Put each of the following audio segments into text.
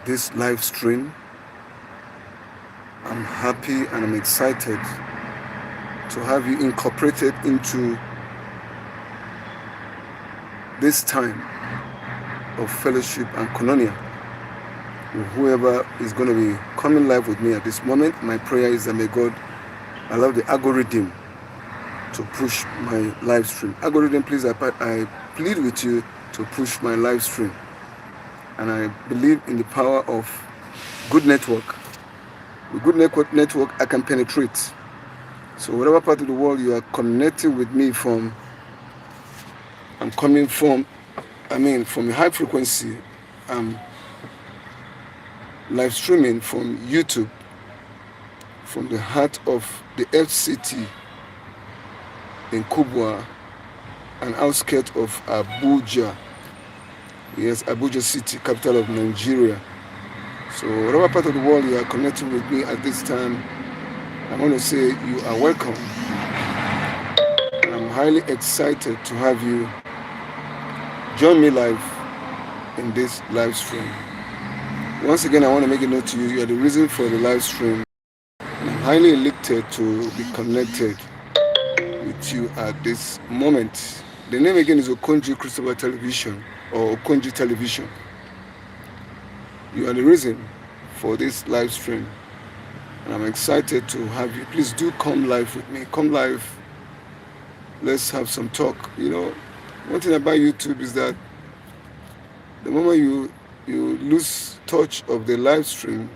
this live stream. I'm happy and I'm excited to have you incorporated into this time of fellowship and koinonia. Whoever is going to be coming live with me at this moment, my prayer is that may God allow the algorithm to push my live stream. Algorithm, please, I plead with you to push my live stream. And I believe in the power of good network. With good network, I can penetrate. So whatever part of the world you are connecting with me from, I'm coming from, from a high frequency. I'm live streaming from YouTube, from the heart of the FCT in Kubwa, an outskirt of Abuja. Yes, Abuja city, capital of Nigeria. So whatever part of the world you are connecting with me at this time, I want to say you are welcome. And I'm highly excited to have you join me live in this live stream. Once again, I want to make a note to you, you are the reason for the live stream. And I'm highly elated to be connected with you at this moment. The name again is Okonji Christopher Television, or Okonji Television. You are the reason for this live stream, and I'm excited to have you. Please do come live with me. Come live. Let's have some talk. One thing about YouTube is that the moment you lose touch of the live stream,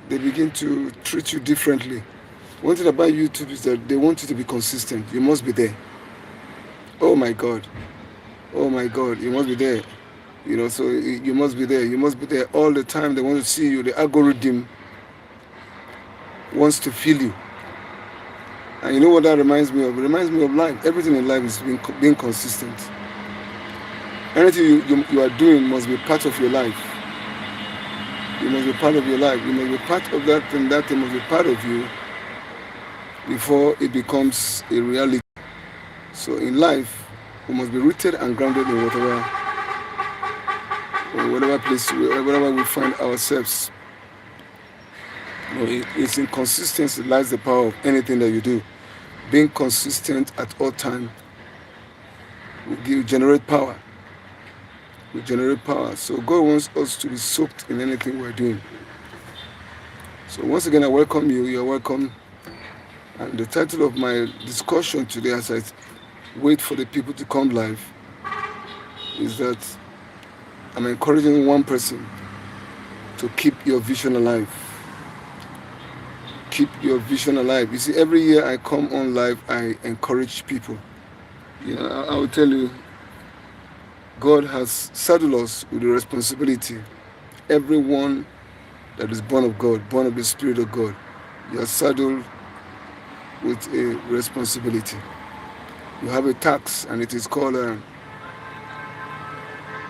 they begin to treat you differently. One thing about YouTube is that they want you to be consistent. You must be there. Oh my God, you must be there. So you must be there. You must be there all the time. They want to see you. The algorithm wants to feel you. And you know what that reminds me of? It reminds me of life. Everything in life is being consistent. Anything you are doing must be part of your life. You must be part of your life. You must be part of that, and that thing must be part of you before it becomes a reality. So in life, we must be rooted and grounded in whatever place, wherever we find ourselves. It's in consistency lies the power of anything that you do. Being consistent at all time will generate power. So God wants us to be soaked in anything we're doing. So once again, I welcome you. You're welcome. And the title of my discussion today, as I wait for the people to come live, is that I'm encouraging one person to keep your vision alive. Keep your vision alive. You see, every year I come on live, I encourage people. I will tell you, God has saddled us with the responsibility. Everyone that is born of God, born of the Spirit of God, you are saddled with a responsibility. You have a tax, and it is called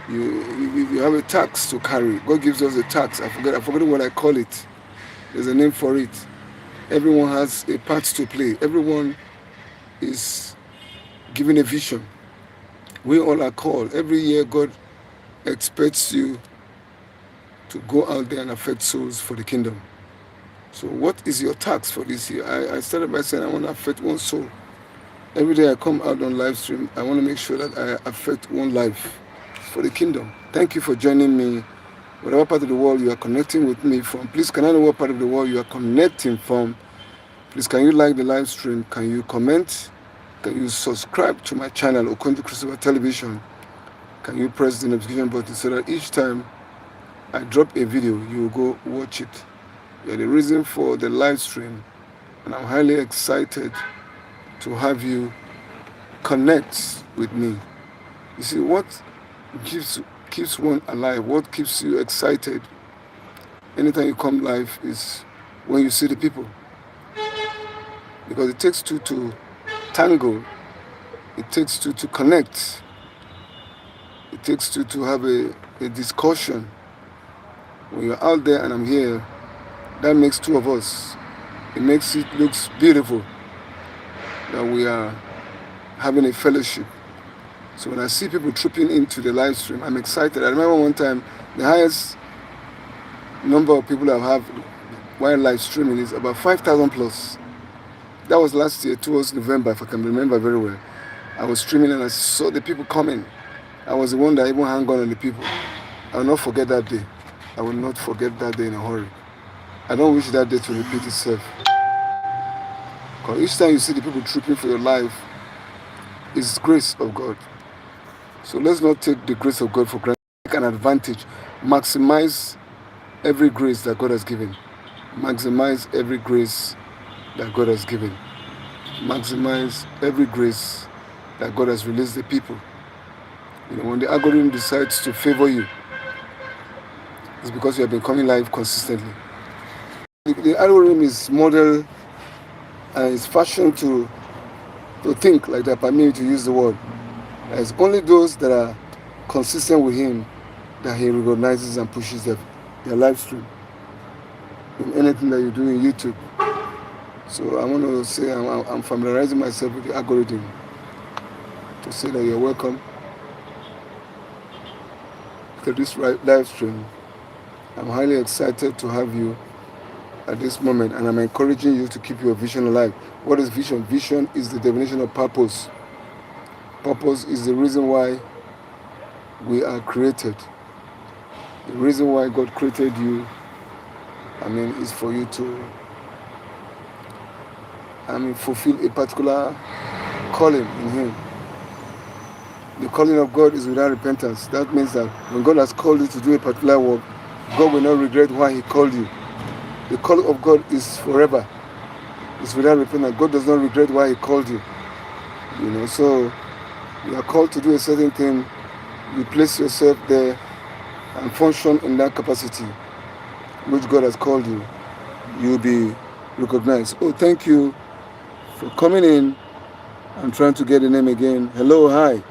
you have a tax to carry. God gives us a tax. I forget what I call it. There's a name for it. Everyone has a part to play. Everyone is given a vision. We all are called. Every year God expects you to go out there and affect souls for the kingdom. So what is your tax for this year? I started by saying I want to affect one soul. Every day I come out on live stream, I want to make sure that I affect one life for the kingdom. Thank you for joining me. Whatever part of the world you are connecting with me from, please can I know what part of the world you are connecting from? Please can you like the live stream? Can you comment? Can you subscribe to my channel, Okonji Christopher Television? Can you press the notification button so that each time I drop a video, you will go watch it? You're the reason for the live stream, and I'm highly excited to have you connect with me. You see, what keeps one alive, what keeps you excited anytime you come live is when you see the people. Because it takes two to tango. It takes two to connect. It takes two to have a discussion. When you're out there and I'm here, that makes two of us. It makes it looks beautiful that we are having a fellowship. So when I see people trooping into the live stream, I'm excited. I remember one time, the highest number of people I have while live streaming is about 5,000 plus. That was last year, towards November, if I can remember very well. I was streaming and I saw the people coming. I was the one that even hung on the people. I will not forget that day. I will not forget that day in a hurry. I don't wish that day to repeat itself. Because each time you see the people trooping for your life, it's grace of God. So let's not take the grace of God for granted. Take an advantage. Maximize every grace that God has given. Maximize every grace that God has given. Maximize every grace that God has released the people. When the algorithm decides to favor you, it's because you have been coming live consistently. The algorithm is modeled and is fashioned to think like that, permit me to use the word. It's only those that are consistent with him that he recognizes and pushes their live stream in anything that you do in YouTube. So I want to say I'm familiarizing myself with the algorithm to say that you're welcome to this live stream. I'm highly excited to have you at this moment, and I'm encouraging you to keep your vision alive. What is vision? Vision is the definition of purpose. Purpose is the reason why we are created. The reason why God created you, is for you to, fulfill a particular calling in Him. The calling of God is without repentance. That means that when God has called you to do a particular work, God will not regret why He called you. The call of God is forever. It's without repentance. God does not regret why He called you. So you are called to do a certain thing. You place yourself there and function in that capacity which God has called you. You'll be recognized. Oh, thank you for coming in. I'm trying to get the name again. Hello, hi.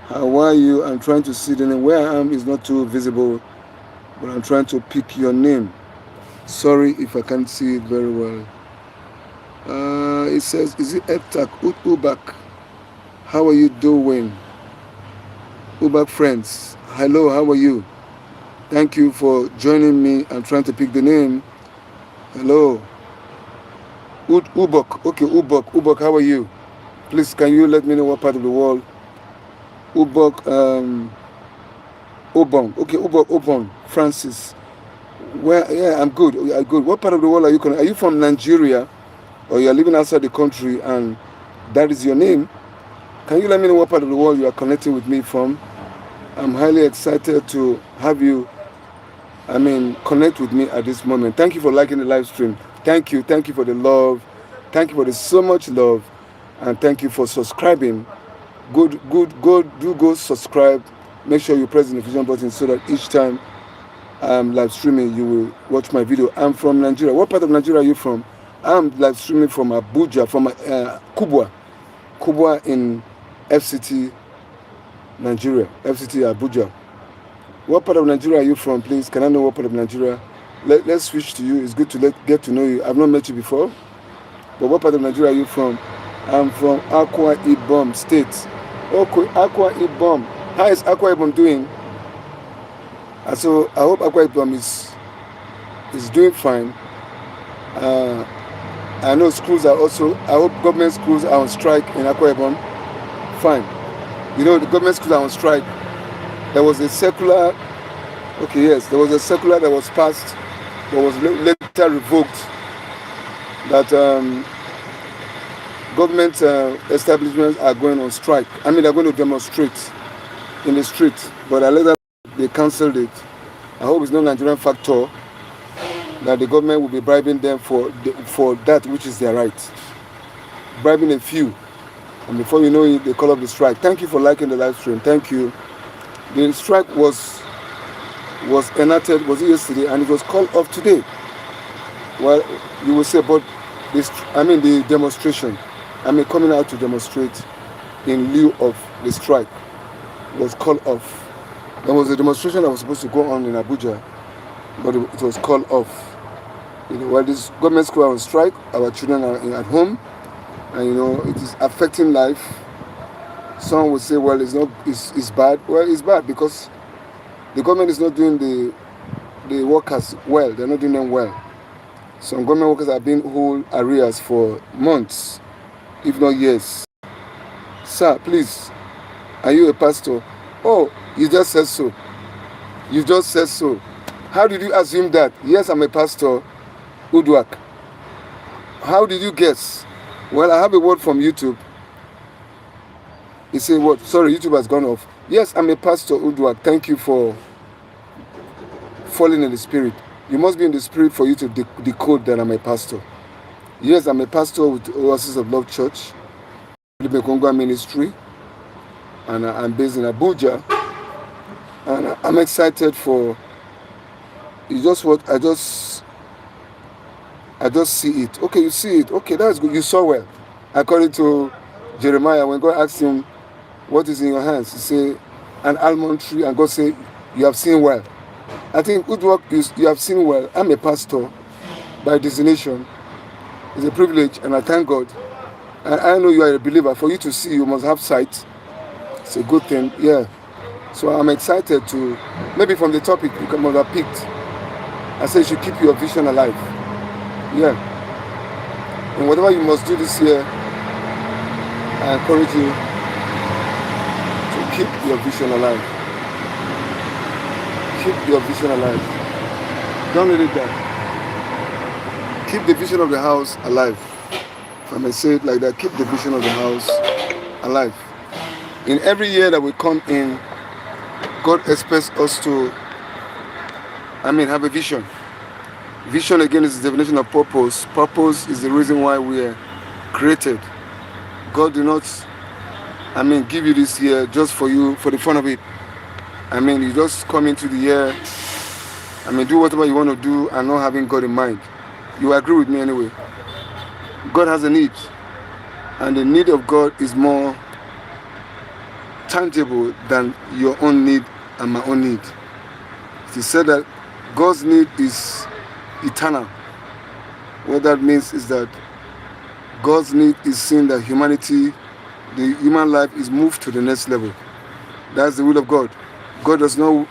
How are you? I'm trying to see the name. Where I am is not too visible, but I'm trying to pick your name. Sorry if I can't see it very well. It says, is it Eptak Ubak? How are you doing? Ubak friends. Hello, how are you? Thank you for joining me. I'm trying to pick the name. Hello. Ubak. Okay, Ubak. Ubak, how are you? Please, can you let me know what part of the world? Ubak, Obon. Okay, Ubak, Obon. Francis. Yeah, I'm good. I'm good. What part of the world are you from? Are you from Nigeria? Or you are living outside the country and that is your name? Can you let me know what part of the world you are connecting with me from? I'm highly excited to have you, connect with me at this moment. Thank you for liking the live stream. Thank you. Thank you for the love. Thank you for the so much love. And thank you for subscribing. Good. Do go subscribe. Make sure you press the notification button so that each time I'm live streaming, you will watch my video. I'm from Nigeria. What part of Nigeria are you from? I'm live streaming from Abuja, from Kubwa in FCT, Nigeria. FCT Abuja. What part of Nigeria are you from, please? Can I know what part of Nigeria? Let's switch to you. It's good to get to know you. I've not met you before. But what part of Nigeria are you from? I'm from Akwa Ibom State. Okay, Akwa Ibom. How is Akwa Ibom doing? So I hope Akwa Ibom is doing fine. I know schools are also, I hope government schools are on strike in Akwa Ibom. Fine. The government schools are on strike. There was a circular, there was a circular that was passed, that was later revoked, that government establishments are going on strike. They're going to demonstrate in the street, but later they cancelled it. I hope it's not Nigerian factor that the government will be bribing them for that which is their right. Bribing a few. And before you know it, they call up the strike. Thank you for liking the live stream. Thank you. The strike was enacted, was it yesterday, and it was called off today. Well, you will say, but the demonstration, coming out to demonstrate in lieu of the strike was called off. There was a demonstration that was supposed to go on in Abuja, but it was called off. While this government school are on strike, our children are at home, and it is affecting life. Some would say, well, it's bad. Well, it's bad because the government is not doing the the workers well. They're not doing them well. Some government workers have been whole arrears for months, if not years. Sir, please, are you a pastor? Oh, you just said so. You just said so. How did you assume that? Yes, I'm a pastor, Uduak. How did you guess? Well, I have a word from YouTube. He said, what? Sorry, YouTube has gone off. Yes, I'm a pastor, Uduak. Thank you for falling in the spirit. You must be in the spirit for you to decode that I'm a pastor. Yes, I'm a pastor with Oasis of Love Church, the Mekongwa Ministry, and I'm based in Abuja. And I'm excited for. You just what I just see it. Okay, you see it. Okay, that's good. You saw well. According to Jeremiah, when God asked him, "What is in your hands?" He said, "An almond tree," and God said, "You have seen well." I think good work is you have seen well. I'm a pastor by destination. It's a privilege, and I thank God. And I know you are a believer. For you to see, you must have sight. It's a good thing, yeah. So I'm excited to, maybe from the topic you must have picked. I say you should keep your vision alive. Yeah. And whatever you must do this year, I encourage you to keep your vision alive. Keep your vision alive. Don't let it die. Keep the vision of the house alive. If I may say it like that, keep the vision of the house alive. In every year that we come in, God expects us to, have a vision. Vision again is the definition of purpose. Purpose is the reason why we are created. God do not, give you this year just for you, for the fun of it. You just come into the year, do whatever you want to do and not having God in mind. You agree with me anyway. God has a need, and the need of God is more tangible than your own need and my own need. He said that God's need is eternal. What that means is that God's need is seeing that humanity, the human life is moved to the next level. That's the will of God. God does not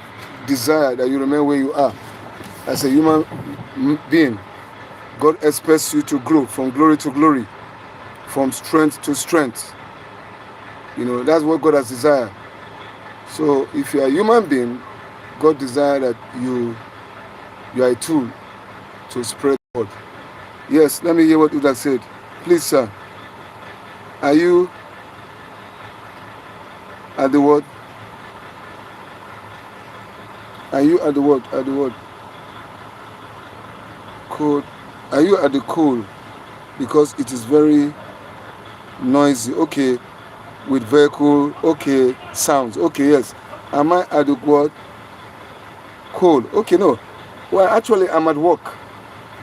desire that you remain where you are. As a human being, God expects you to grow from glory to glory, from strength to strength. That's what God has desired. So if you are a human being, God desires that you are a tool to spread God. Yes, let me hear what Uda said. Please, sir. Are you at the word? Are you at the word? At the word? Code. Are you at the coal? Because it is very noisy. Okay. With vehicle. Okay. Sounds. Okay, yes. Am I at the word? Coal. Okay, no. Well, actually, I'm at work.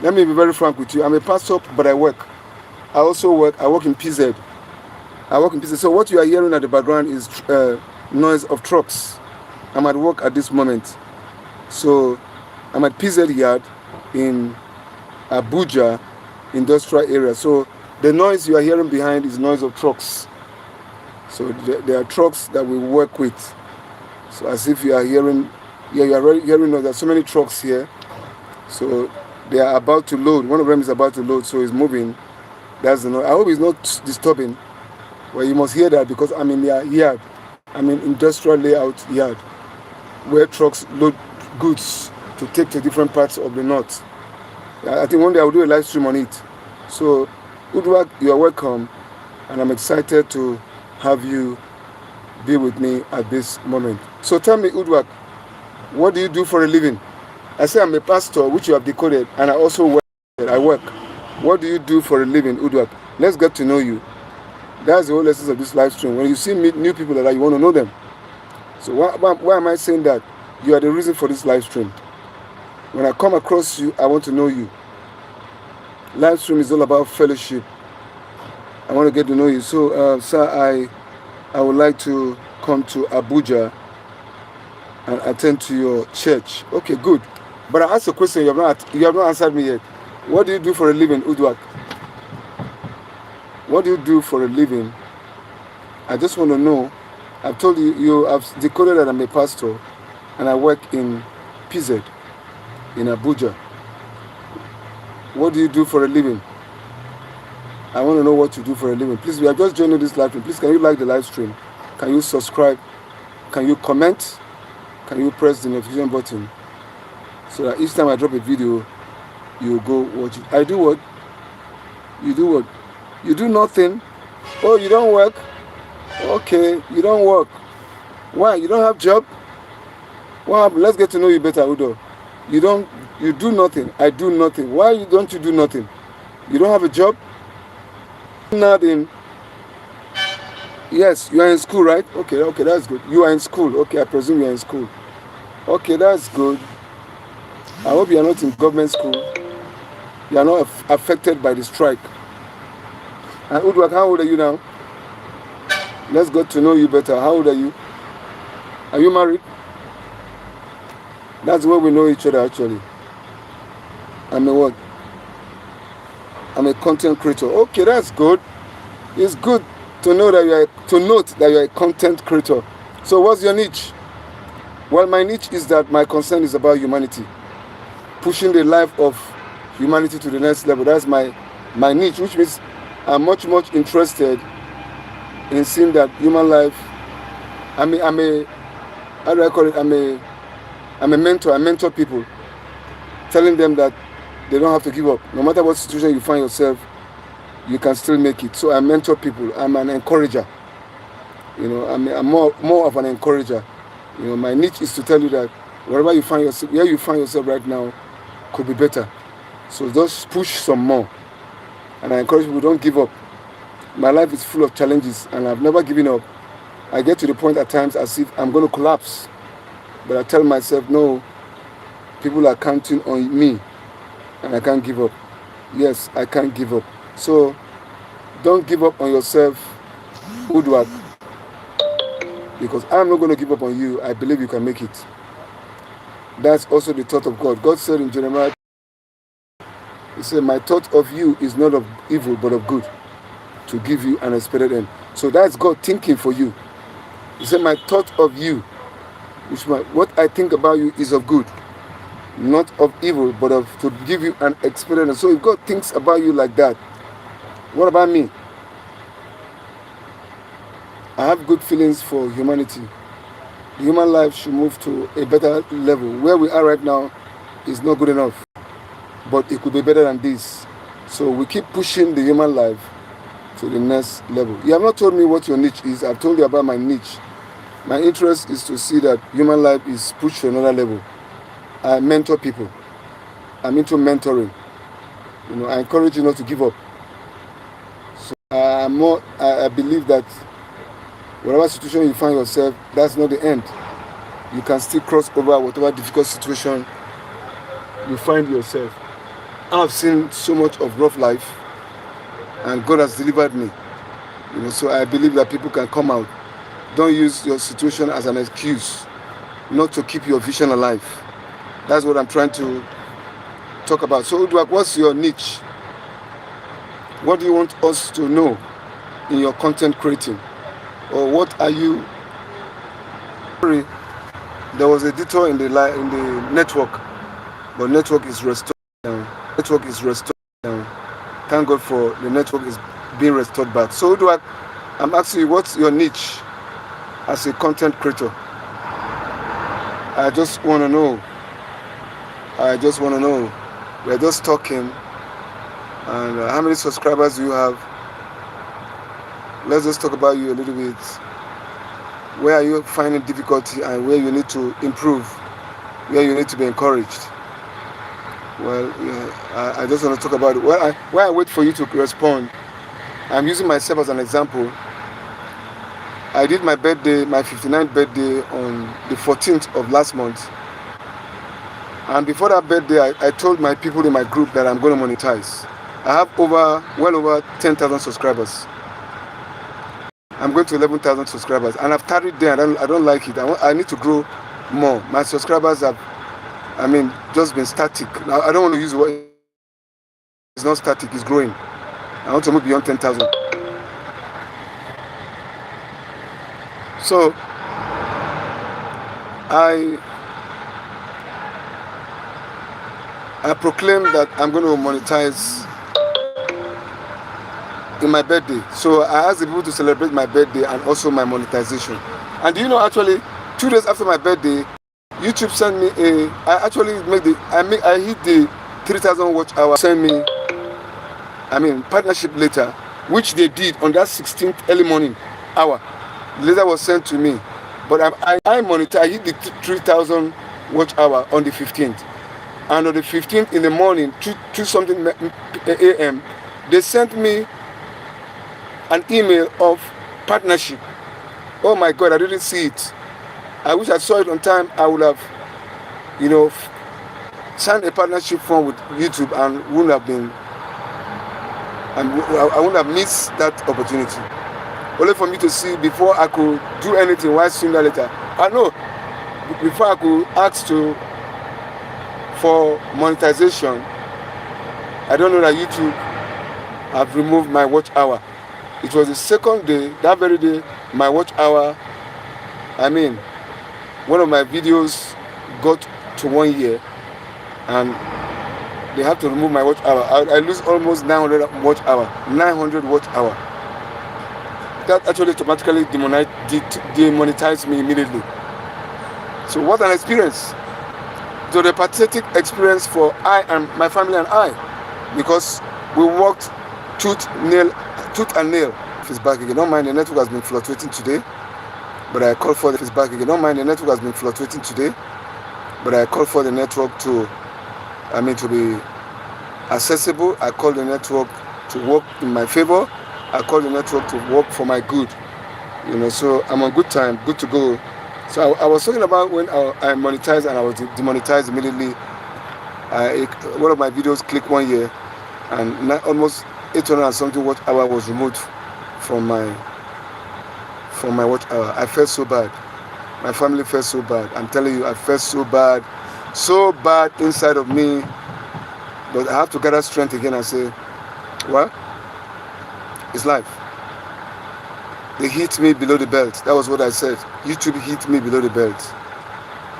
Let me be very frank with you. I'm a pastor, but I work. I also work. I work in PZ. So what you are hearing at the background is noise of trucks. I'm at work at this moment. So I'm at PZ Yard in Abuja industrial area. So the noise you are hearing behind is noise of trucks. So there are trucks that we work with. So as if you are hearing, you are already hearing that there are so many trucks here. So they are about to load. One of them is about to load, so it's moving. That's the noise. I hope it's not disturbing. Well, you must hear that because I'm in their yard. I'm in industrial layout yard where trucks load goods to take to different parts of the north. I think one day I will do a live stream on it. So, Udwak, you are welcome, and I'm excited to have you be with me at this moment. So tell me, Udwak, what do you do for a living? I say I'm a pastor, which you have decoded, and I also work. I work. What do you do for a living, Udwak? Let's get to know you. That's the whole essence of this live stream. When you see new people like that, you want to know them. So why am I saying that? You are the reason for this live stream. When I come across you, I want to know you. Live stream is all about fellowship. I want to get to know you. So, sir, I would like to come to Abuja and attend to your church. Okay, good. But I asked a question. You have not answered me yet. What do you do for a living, Udwak? What do you do for a living? I just want to know. I've told you, I've decoded that I'm a pastor and I work in PZ. in Abuja. What do you do for a living? I want to know what you do for a living. Please, we are just joining this live stream. Please, can you like the live stream? Can you subscribe? Can you comment? Can you press the notification button so that each time I drop a video, you go watch it? I do what? You do what? You do nothing. Oh, you don't work? Okay, you don't work. Why? You don't have job? What happened? Let's get to know you better, Udo. You do nothing. I do nothing. Why don't you do nothing? You don't have a job? Nothing. Yes, you are in school, right? Okay, that's good. You are in school. Okay, I presume you are in school. Okay, that's good. I hope you are not in government school. You are not affected by the strike. And Udwak, how old are you now? Let's get to know you better. How old are you? Are you married? That's where we know each other actually. I'm a what? I'm a content creator. Okay, that's good. It's good to know that note that you're a content creator. So what's your niche? Well, my niche is that my concern is about humanity. Pushing the life of humanity to the next level. That's my niche, which means I'm much interested in seeing that human life. I'm a how do I call it? I'm a mentor. I mentor people, telling them that they don't have to give up. No matter what situation you find yourself, you can still make it. So I mentor people. I'm an encourager. You know, I'm more of an encourager. You know, my niche is to tell you that wherever you find yourself, where you find yourself right now, could be better. So just push some more. And I encourage people, don't give up. My life is full of challenges, and I've never given up. I get to the point at times as if I'm going to collapse. But I tell myself, no, people are counting on me, and I can't give up. Yes, I can't give up. So don't give up on yourself, Udwak, because I'm not going to give up on you. I believe you can make it. That's also the thought of God. God said in Jeremiah, He said, my thought of you is not of evil, but of good, to give you an expected end. So that's God thinking for you. He said, my thought of you, what I think about you is of good, not of evil, but to give you an expected end. So if God thinks about you like that, what about me? I have good feelings for humanity. Human life should move to a better level. Where we are right now is not good enough, but it could be better than this. So we keep pushing the human life to the next level. You have not told me what your niche is. I've told you about my niche. My interest is to see that human life is pushed to another level. I mentor people. I'm into mentoring. You know, I encourage you not to give up. So I believe that whatever situation you find yourself, that's not the end. You can still cross over whatever difficult situation you find yourself. I've seen so much of rough life, and God has delivered me. You know, so I believe that people can come out. Don't use your situation as an excuse not to keep your vision alive. That's what I'm trying to talk about. So, Udwak, what's your niche? What do you want us to know in your content creating? Or what are you? Sorry, there was a detour in the network, but network is restored now. Network is restored now. Thank God for the network is being restored back. So, Udwak, I'm asking you, what's your niche as a content creator? I just want to know. We're just talking. And how many subscribers do you have? Let's just talk about you a little bit. Where are you finding difficulty and where you need to improve? Where you need to be encouraged? Well, yeah, I just want to talk about it. While I wait for you to respond, I'm using myself as an example. I did my birthday, my 59th birthday on the 14th of last month. And before that birthday, I told my people in my group that I'm going to monetize. I have well over 10,000 subscribers. I'm going to 11,000 subscribers. And I've tarried there. I don't like it. I need to grow more. My subscribers have, just been static. Now, I don't want to use the word. It's not static. It's growing. I want to move beyond 10,000. So, I proclaim that I'm going to monetize in my birthday. So I asked the people to celebrate my birthday and also my monetization. And do you know, actually, 2 days after my birthday, YouTube sent me I actually I hit the 3,000 watch hour. Send me, partnership letter, which they did on that 16th early morning hour. The letter was sent to me, but I hit the 3,000 watch hour on the 15th, and on the 15th in the morning, 2 something a.m., they sent me an email of partnership. Oh my God, I didn't see it. I wish I saw it on time. I would have, signed a partnership form with YouTube and wouldn't have been, and I wouldn't have missed that opportunity. Only for me to see before I could do anything. Why seeing that later? I know before I could ask for monetization, I don't know that YouTube have removed my watch hour. It was the second day, that very day, my watch hour, one of my videos got to 1 year, and they have to remove my watch hour. I lose almost 900 watch hour. 900 watch hour. That actually automatically demonetized me immediately. So what an experience. It was a pathetic experience for I and my family and I, because we worked tooth and nail. It's back again. Don't mind, the network has been fluctuating today, but I call for it's back again. Don't mind, the network has been fluctuating today, but I call for the network to be accessible. I call the network to work in my favor. I call the network to work for my good. So I'm on good time, good to go. So I was talking about when I monetized and I was demonetized immediately. One of my videos clicked 1 year, and almost 800 and something watch hour was removed from my watch hour. I felt so bad. My family felt so bad. I'm telling you, I felt so bad inside of me. But I have to gather strength again and say, well, it's life. They hit me below the belt. That was what I said. YouTube hit me below the belt.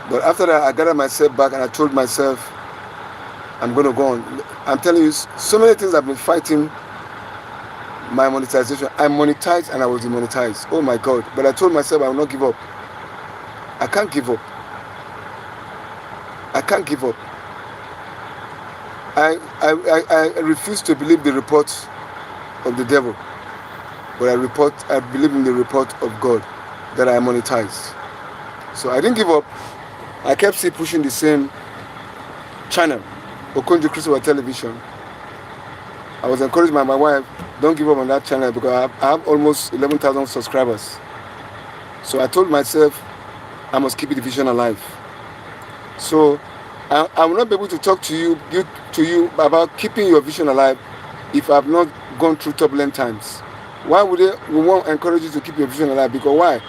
But after that, I gathered myself back and I told myself, I'm going to go on. I'm telling you, so many things I've been fighting my monetization. I monetized and I was demonetized. Oh my God. But I told myself I will not give up. I can't give up. I can't give up. I refuse to believe the report of the devil. But I believe in the report of God that I monetize. So I didn't give up. I kept still pushing the same channel, Okonjo Christopher Television. I was encouraged by my wife, don't give up on that channel, because I have almost 11,000 subscribers. So I told myself I must keep the vision alive. So I will not be able to talk to you about keeping your vision alive if I have not gone through turbulent times. Why would we won't encourage you to keep your vision alive? Because why?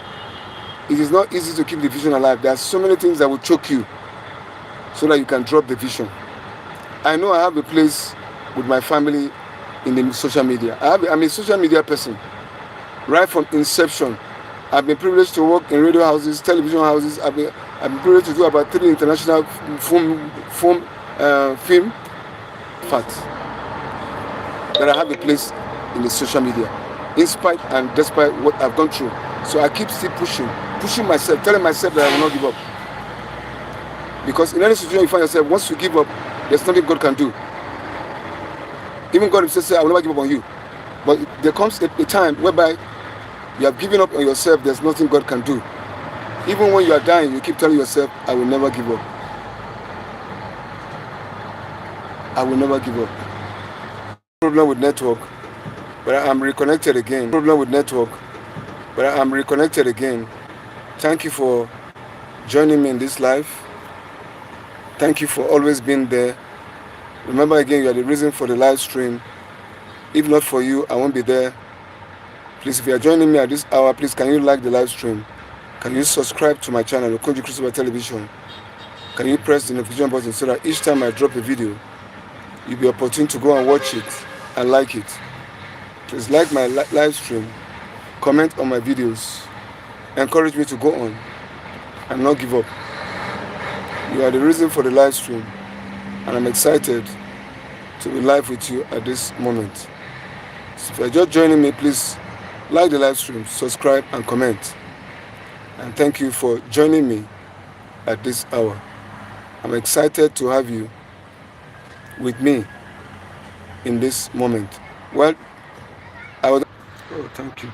It is not easy to keep the vision alive. There are so many things that will choke you so that you can drop the vision. I know I have a place with my family in the social media. I'm a social media person. Right from inception, I've been privileged to work in radio houses, television houses. I've been privileged to do about 3 international film facts that I have a place in the social media, in spite and despite what I've gone through. So I keep still pushing myself, telling myself that I will not give up. Because in any situation you find yourself, once you give up, there's nothing God can do. Even God himself says, I will never give up on you. But there comes a time whereby you have given up on yourself, there's nothing God can do. Even when you are dying, you keep telling yourself, I will never give up. I will never give up. Problem with network, but I'm reconnected again. Thank you for joining me in this life. Thank you for always being there. Remember again, you are the reason for the live stream. If not for you, I won't be there. Please, if you are joining me at this hour, please can you like the live stream? Can you subscribe to my channel, Okonjo Christopher Television? Can you press the notification button so that each time I drop a video, you'll be opportune to go and watch it and like it. Please like my live stream, comment on my videos, encourage me to go on and not give up. You are the reason for the live stream. and I'm excited to be live with you at this moment. So if you're just joining me, please like the live stream, subscribe, and comment. And thank you for joining me at this hour. I'm excited to have you with me in this moment. Well, I would. Oh, thank you.